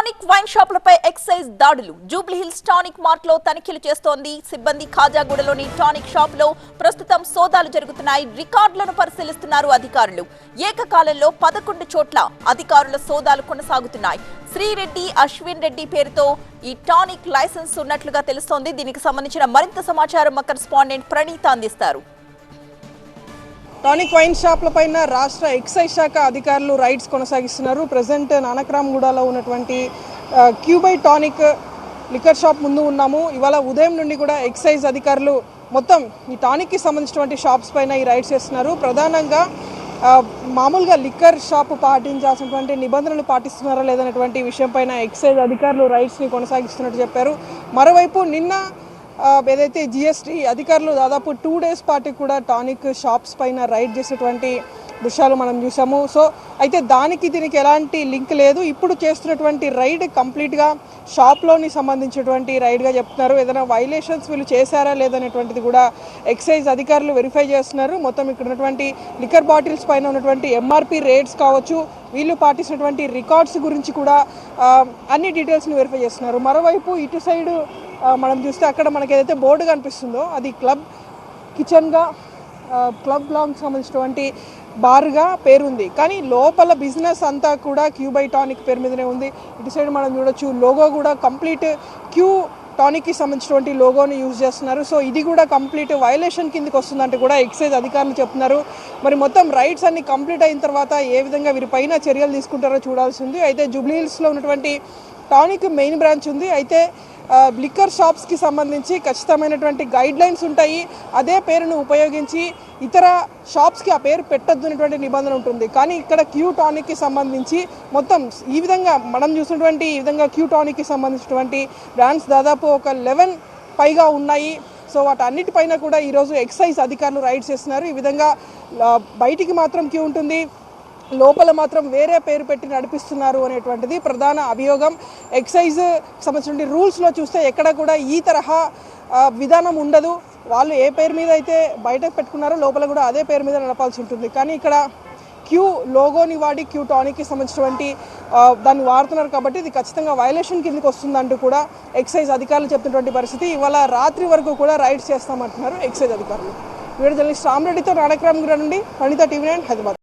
Tonic wine షాపులపై excise దాడులు. Jubilee hills tonic mart లో తనిఖీలు చేస్తోంది సిబ్బంది. ఖాజాగూడలోని టానిక్ షాప్ లో ప్రస్తుతం సోదాలు జరుగుతున్నాయి. రికార్డులను పరిశీలిస్తున్నారు అధికారులు. ఏకకాలంలో 11 చోట్ల అధికారుల సోదాలు కొనసాగుతున్నాయి. శ్రీరెడ్డి, అశ్విన్ రెడ్డి పేరుతో ఈ టానిక్ లైసెన్స్ ఉన్నట్లుగా తెలుస్తోంది. దీనికి సంబంధించిన మరింత సమాచారం మా కరెస్పాండెంట్ ప్రణీత అందిస్తారు. టానిక్ వైన్ షాప్ల పైన రాష్ట్ర ఎక్సైజ్ శాఖ అధికారులు రైడ్స్ కొనసాగిస్తున్నారు. ప్రజెంట్ నానక్రామ్గూడలో ఉన్నటువంటి క్యూబై టానిక్ లిక్కర్ షాప్ ముందు ఉన్నాము. ఇవాళ ఉదయం నుండి కూడా ఎక్సైజ్ అధికారులు మొత్తం ఈ టానిక్కి సంబంధించినటువంటి షాప్స్ పైన ఈ రైడ్స్ చేస్తున్నారు. ప్రధానంగా మామూలుగా లిక్కర్ షాప్ పాటించాల్సినటువంటి నిబంధనలు పాటిస్తున్నారా లేదనేటువంటి విషయం పైన ఎక్సైజ్ అధికారులు రైడ్స్ని కొనసాగిస్తున్నట్టు చెప్పారు. మరోవైపు నిన్న ఏదైతే జిఎస్టీ అధికారులు దాదాపు 2 days పాటు కూడా టానిక్ షాప్స్ పైన రైడ్ చేసేటువంటి దృశ్యాలు మనం చూసాము. సో అయితే దీనికి ఎలాంటి లింక్ లేదు. ఇప్పుడు చేస్తున్నటువంటి రైడ్ కంప్లీట్గా షాప్లోని సంబంధించినటువంటి రైడ్గా చెప్తున్నారు. ఏదైనా వైలేషన్స్ వీళ్ళు చేశారా లేదనేటువంటిది కూడా ఎక్సైజ్ అధికారులు వెరిఫై చేస్తున్నారు. మొత్తం ఇక్కడ ఉన్నటువంటి లిక్కర్ బాటిల్స్ పైన ఉన్నటువంటి ఎంఆర్పి రేట్స్ కావచ్చు, వీళ్ళు పాటించినటువంటి రికార్డ్స్ గురించి కూడా అన్ని డీటెయిల్స్ని వెరిఫై చేస్తున్నారు. మరోవైపు ఇటు సైడు మనం చూస్తే అక్కడ మనకి ఏదైతే బోర్డు కనిపిస్తుందో అది క్లబ్ కిచెన్గా క్లబ్ లాంగ్ సంబంధించినటువంటి బార్గా పేరుంది. కానీ లోపల బిజినెస్ అంతా కూడా క్యూబై టానిక్ పేరు మీదనే ఉంది. ఇటు సైడ్ మనం చూడొచ్చు లోగో కూడా కంప్లీట్ క్యూ టానిక్కి సంబంధించినటువంటి లోగోని యూజ్ చేస్తున్నారు. సో ఇది కూడా కంప్లీట్ వైలేషన్ కిందకి వస్తుందంటే కూడా ఎక్సైజ్ అధికారులు చెప్తున్నారు. మరి మొత్తం రైడ్స్ అన్ని కంప్లీట్ అయిన తర్వాత ఏ విధంగా వీరిపైన చర్యలు తీసుకుంటారో చూడాల్సి ఉంది. అయితే జూబ్లీ హిల్స్లో ఉన్నటువంటి టానిక్ మెయిన్ బ్రాంచ్ ఉంది. అయితే లిక్కర్ షాప్స్కి సంబంధించి ఖచ్చితమైనటువంటి గైడ్ లైన్స్ ఉంటాయి. అదే పేరును ఉపయోగించి ఇతర షాప్స్కి ఆ పేరు పెట్టొద్దు అనేటువంటి నిబంధన ఉంటుంది. కానీ ఇక్కడ క్యూ టానిక్కి సంబంధించి మొత్తం ఈ విధంగా మనం చూసినటువంటి ఈ విధంగా క్యూ టానిక్కి సంబంధించినటువంటి బ్రాండ్స్ దాదాపు ఒక 11 పైగా ఉన్నాయి. సో వాటన్నిటిపైన కూడా ఈరోజు ఎక్సైజ్ అధికారులు రైడ్స్ చేస్తున్నారు. ఈ విధంగా బయటికి మాత్రం క్యూ ఉంటుంది, లోపల మాత్రం వేరే పేరు పెట్టి నడిపిస్తున్నారు అనేటువంటిది ప్రధాన అభియోగం. ఎక్సైజ్ సంబంధించిన రూల్స్లో చూస్తే ఎక్కడ కూడా ఈ తరహా విధానం ఉండదు. వాళ్ళు ఏ పేరు మీద అయితే బయట పెట్టుకున్నారో లోపల కూడా అదే పేరు మీద నడపాల్సి ఉంటుంది. కానీ ఇక్కడ క్యూ లోగోని వాడి క్యూ టానిక్కి సంబంధించినటువంటి దాన్ని వాడుతున్నారు కాబట్టి ఇది ఖచ్చితంగా వైలేషన్ కిందకి వస్తుందంటూ కూడా ఎక్సైజ్ అధికారులు చెప్తున్నటువంటి పరిస్థితి. ఇవాళ రాత్రి వరకు కూడా రైడ్స్ చేస్తామంటున్నారు ఎక్సైజ్ అధికారులు. వీడియో జర్నలిస్ట్ రామరెడ్డితో నానక్రామ్గూడ నుండి ప్రణీత, TV9 హైదరాబాద్.